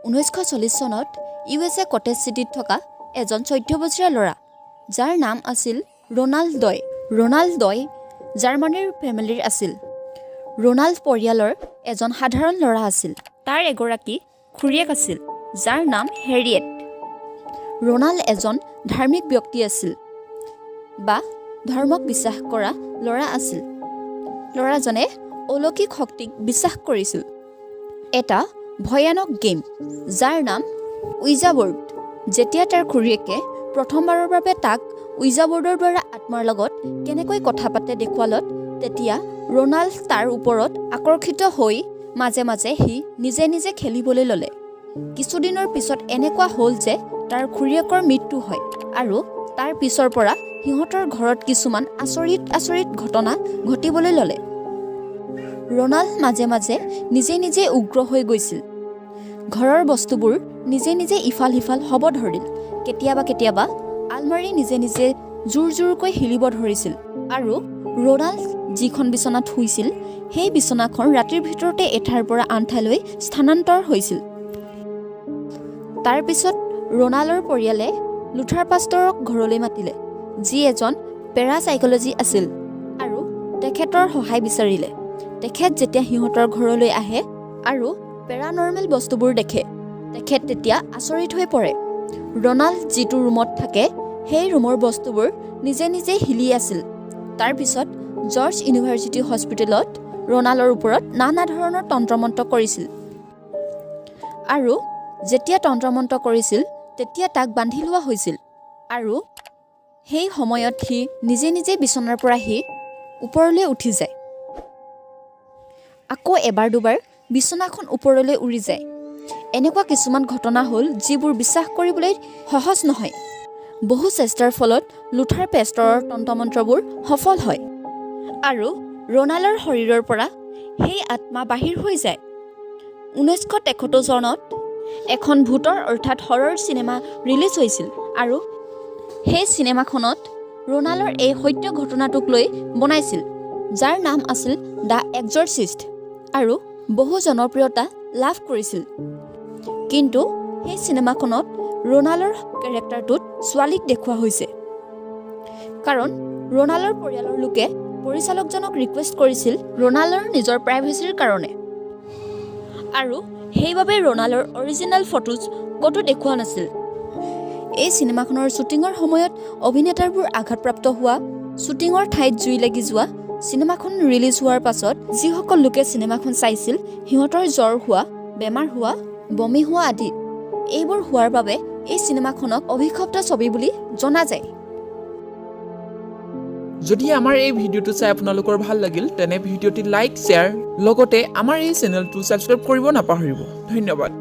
1940 চনত USA cottage চিটিত থকা এজন 14 বছৰীয়া ল'ৰা যাৰ নাম আছিল ৰোনাল্ড ডয়। ৰোনাল্ড ডয় জাৰ্মানীৰ ফেমিলিৰ আছিল। ৰোনাল্ড পৰিয়ালৰ এজন সাধাৰণ ল'ৰা আছিল। তাৰ এগৰাকী খুৰীয়েক আছিল যাৰ নাম হেৰিয়েট। ৰোনাল্ড এজন ধাৰ্মিক ব্যক্তি আছিল বা ধৰ্মক বিশ্বাস কৰা ল'ৰা আছিল। ল'ৰাজনে অলৌকিক শক্তিক বিশ্বাস কৰিছিল। এটা ভয়ানক গেম যাৰ নাম উইজা বৰ্ড। যেতিয়া তাৰ খুৰীয়েকে প্ৰথমবাৰৰ বাবে তাক উইজা বৰ্ডৰ দ্বাৰা আত্মাৰ লগত কেনেকৈ কথা পাতে দেখুৱালত তেতিয়া ৰোনাল্ড তাৰ ওপৰত আকৰ্ষিত হৈ মাজে মাজে সি নিজে নিজে খেলিবলৈ ল'লে। কিছুদিনৰ পিছত এনেকুৱা হ'ল যে তাৰ খুৰীয়েকৰ মৃত্যু হয় আৰু তাৰ পিছৰ পৰা সিহঁতৰ ঘৰত কিছুমান আচৰিত ঘটনা ঘটিবলৈ ল'লে। ৰোনাল্ড মাজে মাজে নিজে নিজে উগ্ৰ হৈ গৈছিল। ঘৰৰ বস্তুবোৰ নিজে নিজে ইফাল সিফাল হ'ব ধৰিল। কেতিয়াবা আলমাৰী নিজে নিজে জোৰকৈ হিলিব ধৰিছিল আৰু ৰোনাল্ড যিখন বিচনাত শুইছিল সেই বিচনাখন ৰাতিৰ ভিতৰতে এঠাইৰ পৰা আন ঠাইলৈ স্থানান্তৰ হৈছিল। তাৰপিছত ৰোনাল্ডৰ পৰিয়ালে লুথাৰ পাষ্টৰক ঘৰলৈ মাতিলে, যি এজন পেৰাচাইকলজি আছিল আৰু তেখেতৰ সহায় বিচাৰিলে। তেখেত যেতিয়া সিহঁতৰ ঘৰলৈ আহে আৰু পেৰানৰ্মেল বস্তুবোৰ দেখে তেখেত তেতিয়া আচৰিত হৈ পৰে। ৰোনাল্ড যিটো ৰুমত থাকে সেই ৰুমৰ বস্তুবোৰ নিজে নিজে হিলি আছিল। তাৰপিছত জৰ্জ ইউনিভাৰ্চিটি হস্পিটেলত ৰোনাল্ডৰ ওপৰত নানা ধৰণৰ তন্ত্ৰমন্ত্ৰ কৰিছিল আৰু যেতিয়া তন্ত্ৰমন্ত্ৰ কৰিছিল তেতিয়া তাক বান্ধি লোৱা হৈছিল আৰু সেই সময়ত সি নিজে নিজে বিচনাৰ পৰা সি ওপৰলৈ উঠি যায়। আকৌ এবাৰ দুবাৰ বিচনাখন ওপৰলৈ উৰি যায়। এনেকুৱা কিছুমান ঘটনা হ'ল যিবোৰ বিশ্বাস কৰিবলৈ সহজ নহয়। বহু চেষ্টাৰ ফলত লুথাৰ পেষ্টৰৰ তন্ত্ৰমন্ত্ৰবোৰ সফল হয় আৰু ৰোনাল্ডৰ শৰীৰৰ পৰা সেই আত্মা বাহিৰ হৈ যায়। 1973 চনত এখন ভূতৰ অৰ্থাৎ হৰৰ চিনেমা ৰিলিজ হৈছিল আৰু সেই চিনেমাখনত ৰোনাল্ডৰ এই সত্য ঘটনাটোক লৈ বনাইছিল, যাৰ নাম আছিল দ্য এক্সৰ্চিষ্ট আৰু বহু জনপ্ৰিয়তা লাভ কৰিছিল। কিন্তু সেই চিনেমাখনত ৰোনাল্ডৰ কেৰেক্টাৰটোত ছোৱালীক দেখুওৱা হৈছে কাৰণ ৰোনাল্ডৰ পৰিয়ালৰ লোকে পৰিচালকজনক ৰিকুৱেষ্ট কৰিছিল ৰোনাল্ডৰ নিজৰ প্ৰাইভেচিৰ কাৰণে আৰু সেইবাবে ৰোনাল্ডৰ অৰিজিনেল ফটোজ ক'তো দেখুওৱা নাছিল। এই চিনেমাখনৰ শ্বুটিঙৰ সময়ত অভিনেতাবোৰ আঘাতপ্ৰাপ্ত হোৱা, শ্বুটিঙৰ ঠাইত জুই লাগি যোৱা, চিনেমাখন ৰিলিজ হোৱাৰ পাছত যিসকল লোকে চিনেমাখন চাইছিল সিহঁতৰ জ্বৰ হোৱা, বেমাৰ হোৱা, বমি হোৱা আদি এইবোৰ হোৱাৰ বাবে এই চিনেমাখনক অভিশপ্ত ছবি বুলি জনা যায়। যদি আমাৰ এই ভিডিঅ'টো চাই আপোনালোকৰ ভাল লাগিল তেনে ভিডিঅ'টি লাইক, শ্বেয়াৰ লগতে আমাৰ এই চেনেলটো ছাবস্ক্ৰাইব কৰিব নাপাহৰিব। ধন্যবাদ।